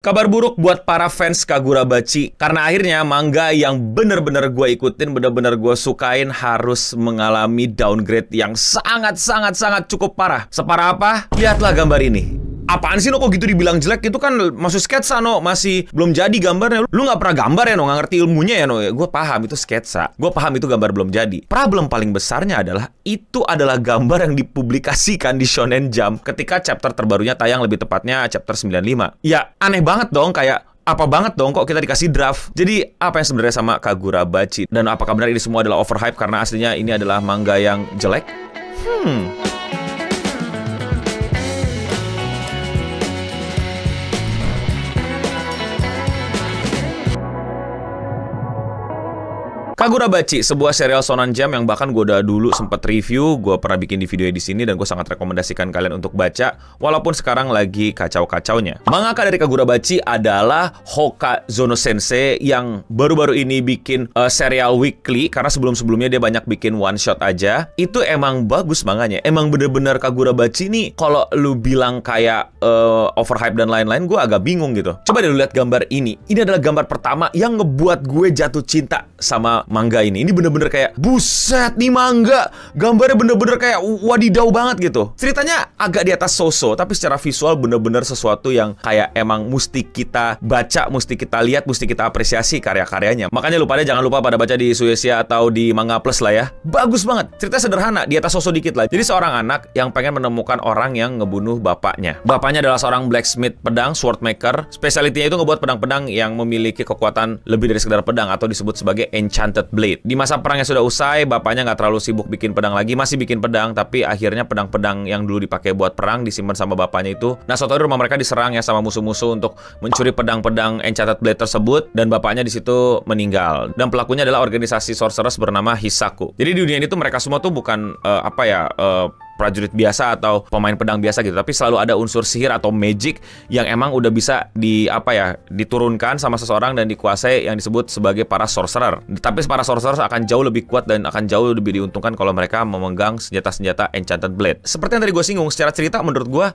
Kabar buruk buat para fans Kagurabachi, karena akhirnya manga yang bener-bener gue ikutin, bener-bener gue sukain harus mengalami downgrade yang sangat cukup parah. Separah apa? Lihatlah gambar ini. Apaan sih, no, kok gitu dibilang jelek? Itu kan masih sketsa, no. Masih belum jadi gambarnya. Lu nggak pernah gambar ya, no? Nggak ngerti ilmunya ya, no? Gue paham itu sketsa. Gue paham itu gambar belum jadi. Problem paling besarnya adalah itu adalah gambar yang dipublikasikan di Shonen Jump ketika chapter terbarunya tayang, lebih tepatnya chapter 95. Ya, aneh banget dong, kayak apa banget dong kok kita dikasih draft. Jadi apa yang sebenarnya sama Kagurabachi? Dan apakah benar ini semua adalah overhype karena aslinya ini adalah manga yang jelek? Kagurabachi, sebuah serial Shonen Jump yang bahkan gue udah dulu sempet review, gue pernah bikin di video di sini dan gue sangat rekomendasikan kalian untuk baca, walaupun sekarang lagi kacau-kacaunya. Mangaka dari Kagurabachi adalah Hokazono Sensei yang baru-baru ini bikin serial weekly, karena sebelum-sebelumnya dia banyak bikin one shot aja. Itu emang bagus manganya, emang bener-bener Kagurabachi nih, kalau lu bilang kayak overhype dan lain-lain, gue agak bingung gitu. Coba deh lu lihat gambar ini. Ini adalah gambar pertama yang ngebuat gue jatuh cinta sama manga ini. Ini bener-bener kayak buset nih manga. Gambarnya bener-bener kayak wadidaw banget gitu. Ceritanya agak di atas so-so, tapi secara visual bener-bener sesuatu yang kayak emang mesti kita baca, mesti kita lihat, mesti kita apresiasi karya-karyanya. Makanya lu pada jangan lupa pada baca di Shueisha atau di Manga Plus lah ya. Bagus banget. Cerita sederhana, di atas so-so dikit lah. Jadi seorang anak yang pengen menemukan orang yang ngebunuh bapaknya. Bapaknya adalah seorang blacksmith pedang, sword maker. Spesialitinya itu ngebuat pedang-pedang yang memiliki kekuatan lebih dari sekedar pedang atau disebut sebagai enchanted blade. Di masa perang yang sudah usai, bapaknya nggak terlalu sibuk bikin pedang lagi, masih bikin pedang, tapi akhirnya pedang-pedang yang dulu dipakai buat perang disimpan sama bapaknya itu. Nah, suatu hari rumah mereka diserang ya sama musuh-musuh untuk mencuri pedang-pedang enchanted blade tersebut, dan bapaknya di situ meninggal. Dan pelakunya adalah organisasi sorcerers bernama Hisaku. Jadi di dunia ini tuh mereka semua tuh bukan prajurit biasa atau pemain pedang biasa gitu, tapi selalu ada unsur sihir atau magic yang emang udah bisa diturunkan sama seseorang dan dikuasai, yang disebut sebagai para sorcerer. Tapi para sorcerer akan jauh lebih kuat dan akan jauh lebih diuntungkan kalau mereka memegang senjata-senjata enchanted blade. Seperti yang tadi gue singgung, secara cerita menurut gue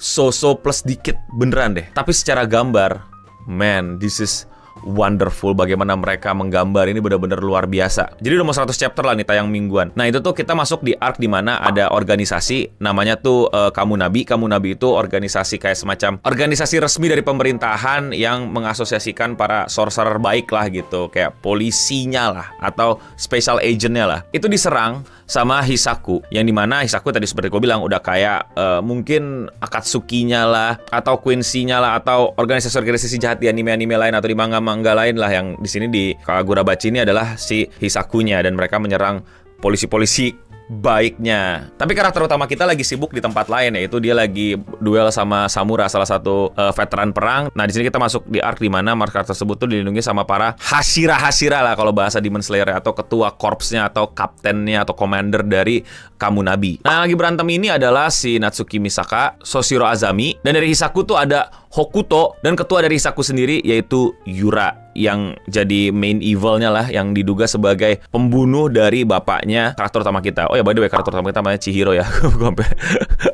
so-so plus dikit beneran deh. Tapi secara gambar, man, this is wonderful. Bagaimana mereka menggambar ini benar-benar luar biasa. Jadi udah mau 100 chapter lah nih tayang mingguan. Nah, itu tuh kita masuk di arc di mana ada organisasi namanya tuh Kamunabi. Kamunabi itu organisasi kayak semacam organisasi resmi dari pemerintahan yang mengasosiasikan para sorcerer baik lah gitu, kayak polisinya lah atau special agentnya lah. Itu diserang sama Hisaku, yang dimana Hisaku tadi seperti gue bilang udah kayak mungkin Akatsuki-nya lah atau Quincy-nya lah atau organisasi-organisasi jahat di anime-anime lain atau di manga-manga lain lah, yang di sini di Kagurabachi ini adalah si Hisakunya, dan mereka menyerang polisi-polisi baiknya. Tapi karakter utama kita lagi sibuk di tempat lain, yaitu dia lagi duel sama Samura, salah satu veteran perang. Nah, di sini kita masuk di arc di mana karakter tersebut tuh dilindungi sama para hashira lah kalau bahasa Demon Slayer, atau ketua korpsnya atau kaptennya atau commander dari Kamunabi. Nah, lagi berantem ini adalah si Natsuki Misaka, Soshiro Azami, dan dari Hisaku tuh ada Hokuto, dan ketua dari Hisaku sendiri yaitu Yura, yang jadi main evilnya lah, yang diduga sebagai pembunuh dari bapaknya karakter utama kita. Oh ya, by the way, karakter utama kita namanya Chihiro ya. Gue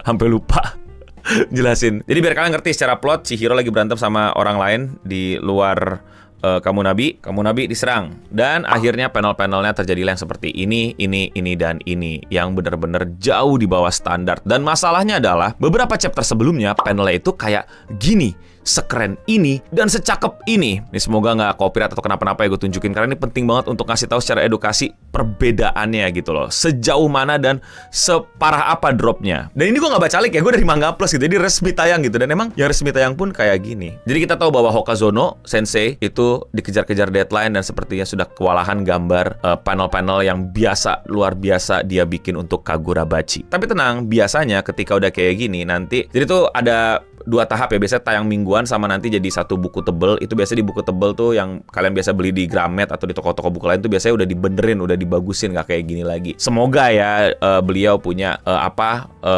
sampai lupa jelasin. Jadi biar kalian ngerti secara plot, Chihiro lagi berantem sama orang lain di luar Kamunabi diserang, dan akhirnya panel-panelnya terjadilah yang seperti ini, dan ini, yang benar-benar jauh di bawah standar. Dan masalahnya adalah beberapa chapter sebelumnya panelnya itu kayak gini, sekeren ini dan secakep ini. Ini semoga nggak copyright atau kenapa-napa ya gue tunjukin, karena ini penting banget untuk ngasih tahu secara edukasi perbedaannya gitu loh, sejauh mana dan separah apa dropnya. Dan ini gue nggak baca link ya, gue dari Manga Plus gitu, jadi resmi tayang gitu, dan emang yang resmi tayang pun kayak gini. Jadi kita tahu bahwa Hokazono Sensei itu dikejar-kejar deadline dan sepertinya sudah kewalahan gambar panel-panel yang luar biasa dia bikin untuk Kagurabachi. Tapi tenang, biasanya ketika udah kayak gini nanti, jadi tuh ada 2 tahap ya, biasanya tayang mingguan sama nanti jadi 1 buku tebel. Itu biasanya di buku tebel tuh yang kalian biasa beli di Gramet atau di toko-toko buku lain tuh biasanya udah dibenerin, udah dibagusin, nggak kayak gini lagi. Semoga ya beliau punya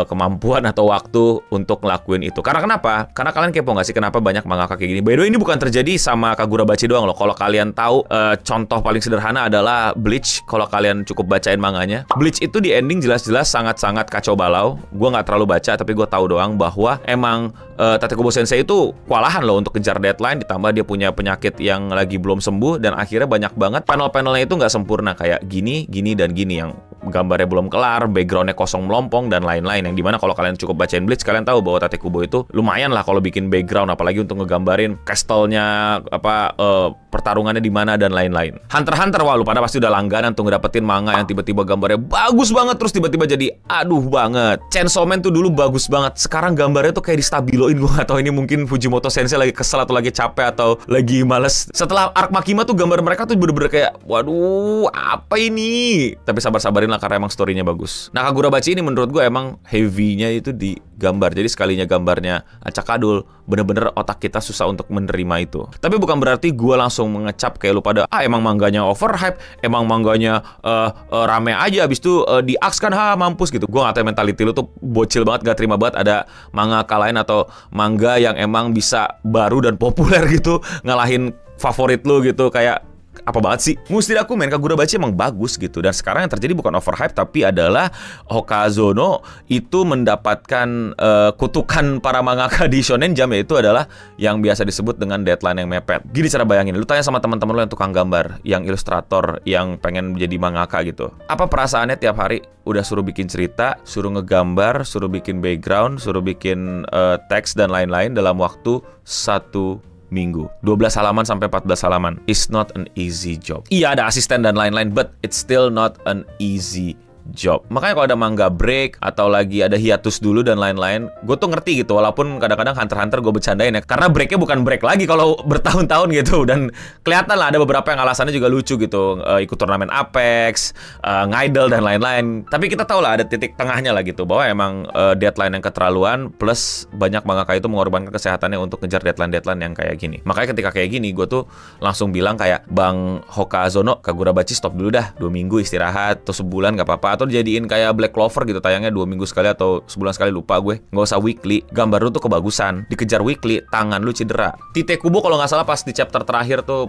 kemampuan atau waktu untuk ngelakuin itu. Karena kenapa? Karena kalian kepo nggak sih kenapa banyak mangaka kayak gini? By the way, ini bukan terjadi sama Kagurabachi doang loh. Kalau kalian tahu, contoh paling sederhana adalah Bleach. Kalau kalian cukup bacain manganya, Bleach itu di ending jelas-jelas sangat-sangat kacau balau. Gue nggak terlalu baca, tapi gue tahu doang bahwa emang Tatekubo Sensei itu kewalahan loh untuk kejar deadline, ditambah dia punya penyakit yang lagi belum sembuh, dan akhirnya banyak banget panel-panelnya itu nggak sempurna, kayak gini, gini, dan gini, yang gambarnya belum kelar, backgroundnya kosong melompong, dan lain-lain. Yang dimana kalau kalian cukup bacain Bleach, kalian tahu bahwa Tatekubo itu lumayan lah kalau bikin background, apalagi untuk ngegambarin castle-nya, pertarungannya di mana, dan lain-lain. Hunter x Hunter, wah lu pada pasti udah langganan tuh ngedapetin manga yang tiba-tiba gambarnya bagus banget, terus tiba-tiba jadi aduh banget. Chainsaw Man tuh dulu bagus banget, sekarang gambarnya tuh kayak distabiloin. Gue gak tahu ini mungkin Fujimoto Sensei lagi kesel atau lagi capek atau lagi males. Setelah Arc Makima tuh gambar mereka tuh bener-bener kayak waduh apa ini. Tapi sabar-sabarin lah karena emang story-nya bagus. Nah, Kagurabachi ini menurut gue emang heavy-nya itu di gambar. Jadi sekalinya gambarnya acak-adul, bener-bener otak kita susah untuk menerima itu. Tapi bukan berarti gue langsung mengecap kayak lu pada emang mangganya overhype, emang mangganya rame aja, abis itu di Axe kan mampus gitu. Gue gak tahu mentality lu tuh bocil banget, gak terima banget ada mangaka lain atau manga yang emang bisa baru dan populer gitu ngalahin favorit lu gitu. Kayak apa banget sih? Mesti aku main Kagurabachi emang bagus gitu. Dan sekarang yang terjadi bukan overhype, tapi adalah Hokazono itu mendapatkan kutukan para mangaka di Shonen Jump, yaitu adalah yang biasa disebut dengan deadline yang mepet. Gini cara bayangin, lu tanya sama teman-teman lu yang tukang gambar, yang ilustrator, yang pengen jadi mangaka gitu. Apa perasaannya tiap hari udah suruh bikin cerita, suruh ngegambar, suruh bikin background, suruh bikin teks dan lain-lain dalam waktu 1 minggu, 12 halaman sampai 14 halaman. It's not an easy job. Iya ada asisten dan lain-lain, but it's still not an easy job. Makanya kalau ada manga break atau lagi ada hiatus dulu dan lain-lain, gue tuh ngerti gitu. Walaupun kadang-kadang Hunter x Hunter gue bercandain ya, karena breaknya bukan break lagi kalau bertahun-tahun gitu. Dan kelihatan lah ada beberapa yang alasannya juga lucu gitu, ikut turnamen Apex, ngidol dan lain-lain. Tapi kita tahu lah ada titik tengahnya lah gitu, bahwa emang deadline yang keterlaluan plus banyak mangaka itu mengorbankan kesehatannya untuk ngejar deadline-deadline yang kayak gini. Makanya ketika kayak gini, gue tuh langsung bilang kayak, Bang Hokazono, Kagurabachi stop dulu dah, 2 minggu istirahat atau sebulan gak apa-apa, atau dijadiin kayak Black Clover gitu, tayangnya 2 minggu sekali atau sebulan sekali, lupa gue. Nggak usah weekly, gambar lu tuh kebagusan. Dikejar weekly, tangan lu cedera. Tite Kubo kalau nggak salah pas di chapter terakhir tuh,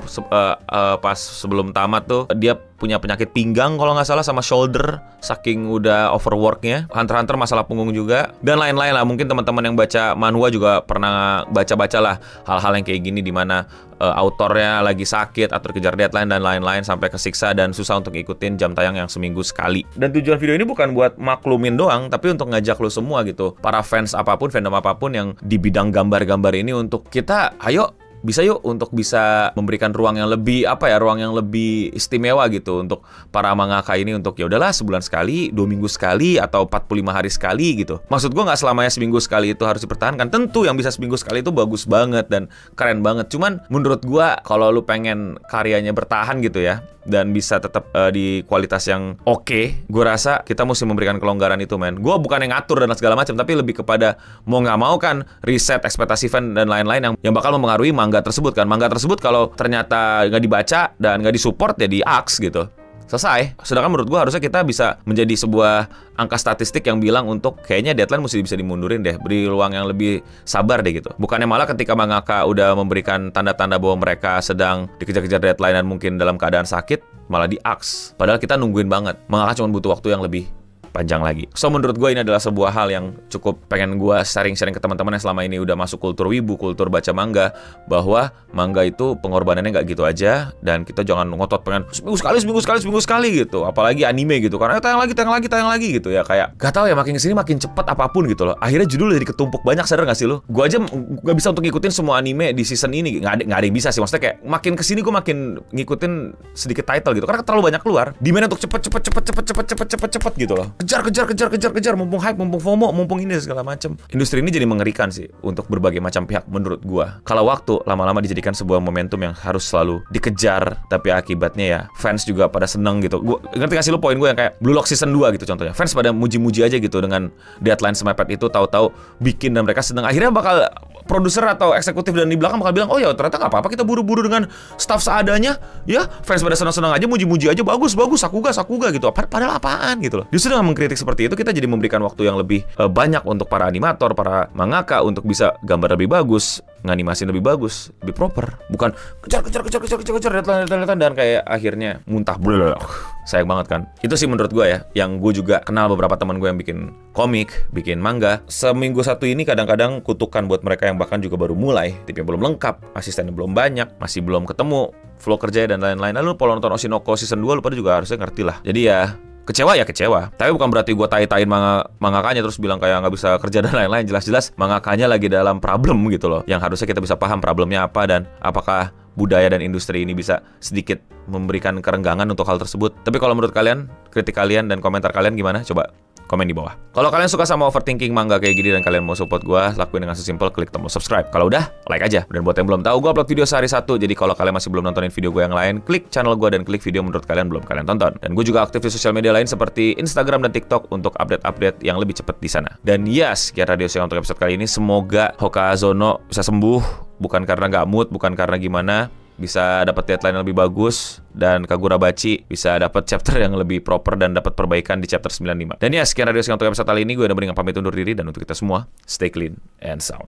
pas sebelum tamat tuh, dia punya penyakit pinggang kalau nggak salah sama shoulder, saking udah overworknya. Hunter x Hunter masalah punggung juga, dan lain-lain lah. Mungkin teman-teman yang baca manhwa juga pernah baca-baca lah hal-hal yang kayak gini, dimana autornya lagi sakit atau kejar deadline dan lain-lain, sampai kesiksa dan susah untuk ngikutin jam tayang yang seminggu sekali. Dan tujuan video ini bukan buat maklumin doang, tapi untuk ngajak lo semua gitu, para fans apapun, fandom apapun yang di bidang gambar-gambar ini, untuk kita ayo bisa yuk untuk bisa memberikan ruang yang lebih ruang yang lebih istimewa gitu untuk para mangaka ini, untuk ya udahlah sebulan sekali, 2 minggu sekali, atau 45 hari sekali gitu. Maksud gue nggak selamanya seminggu sekali itu harus dipertahankan. Tentu yang bisa seminggu sekali itu bagus banget dan keren banget. Cuman menurut gue kalau lu pengen karyanya bertahan gitu ya, dan bisa tetap di kualitas yang oke, gue rasa kita mesti memberikan kelonggaran itu, men. Gue bukan yang ngatur dan segala macam, tapi lebih kepada mau nggak mau kan riset ekspektasi fan dan lain-lain yang bakal mempengaruhi manga tersebut kan. Manga tersebut kalau ternyata nggak dibaca dan nggak disupport ya di Axe gitu, selesai. Sedangkan menurut gue harusnya kita bisa menjadi sebuah angka statistik yang bilang untuk kayaknya deadline mesti bisa dimundurin deh, beri ruang yang lebih sabar deh gitu. Bukannya malah ketika mangaka udah memberikan tanda-tanda bahwa mereka sedang dikejar-kejar deadline dan mungkin dalam keadaan sakit, malah di Axe. Padahal kita nungguin banget. Mangaka cuma butuh waktu yang lebih panjang lagi. So menurut gue ini adalah sebuah hal yang cukup pengen gue sharing-sharing ke teman-teman yang selama ini udah masuk kultur wibu, kultur baca manga, bahwa manga itu pengorbanannya nggak gitu aja, dan kita jangan ngotot pengen seminggu sekali gitu. Apalagi anime gitu, karena tayang lagi gitu ya. Kayak gak tahu ya, makin kesini makin cepet apapun gitu loh. Akhirnya judul jadi ketumpuk banyak, sadar gak sih lo? Gue aja gak bisa untuk ngikutin semua anime di season ini. Nggak ada yang bisa sih. Maksudnya kayak makin kesini gue makin ngikutin sedikit title gitu, karena terlalu banyak keluar. Demand untuk cepet gitu loh. Kejar, mumpung hype, mumpung FOMO, mumpung ini segala macam. Industri ini jadi mengerikan sih untuk berbagai macam pihak menurut gua. Kalau waktu lama-lama dijadikan sebuah momentum yang harus selalu dikejar, tapi akibatnya ya fans juga pada seneng gitu. Gua ngerti kasih lu poin gue yang kayak Blue Lock season 2 gitu contohnya. Fans pada muji-muji aja gitu dengan deadline semepet itu, tahu-tahu bikin dan mereka seneng. Akhirnya bakal produser atau eksekutif dan di belakang bakal bilang, oh ya ternyata nggak apa-apa kita buru-buru dengan staff seadanya ya. Fans pada senang-senang aja, muji-muji aja, bagus Sakuga gitu. Padahal apaan gitu loh. Justru dengan mengkritik seperti itu, kita jadi memberikan waktu yang lebih banyak untuk para animator, para mangaka untuk bisa gambar lebih bagus, nganimasin lebih bagus, lebih proper. Bukan kejar deadline dan kayak akhirnya muntah. Sayang banget kan. Itu sih menurut gue ya, yang gue juga kenal beberapa teman gue yang bikin komik, bikin manga. Seminggu satu ini kadang-kadang kutukan buat mereka yang bahkan juga baru mulai, tipnya belum lengkap, asistennya belum banyak, masih belum ketemu flow kerja dan lain-lain. Lalu kalau nonton Oshinoko season 2 lu pada juga harusnya ngerti lah. Jadi ya kecewa ya kecewa. Tapi bukan berarti gue tai-tain mangakanya terus bilang kayak nggak bisa kerja dan lain-lain. Jelas-jelas mangakanya lagi dalam problem gitu loh. Yang harusnya kita bisa paham problemnya apa dan apakah budaya dan industri ini bisa sedikit memberikan kerenggangan untuk hal tersebut. Tapi kalau menurut kalian, kritik kalian dan komentar kalian gimana? Coba komen di bawah. Kalau kalian suka sama overthinking manga kayak gini dan kalian mau support gue, lakuin dengan sesimpel klik tombol subscribe. Kalau udah, like aja. Dan buat yang belum tahu, gue upload video sehari satu. Jadi kalau kalian masih belum nontonin video gue yang lain, klik channel gue dan klik video menurut kalian belum kalian tonton. Dan gue juga aktif di sosial media lain seperti Instagram dan TikTok untuk update-update yang lebih cepat di sana. Dan yes, sekian Radio Sega untuk episode kali ini. Semoga Hokazono bisa sembuh, bukan karena nggak mood, bukan karena gimana. Bisa dapat deadline yang lebih bagus dan Kagurabachi bisa dapat chapter yang lebih proper dan dapat perbaikan di chapter 95. Dan ya, sekian Radio Sega untuk episode kali ini. Gue udah mendingan pamit undur diri dan untuk kita semua, stay clean and sound.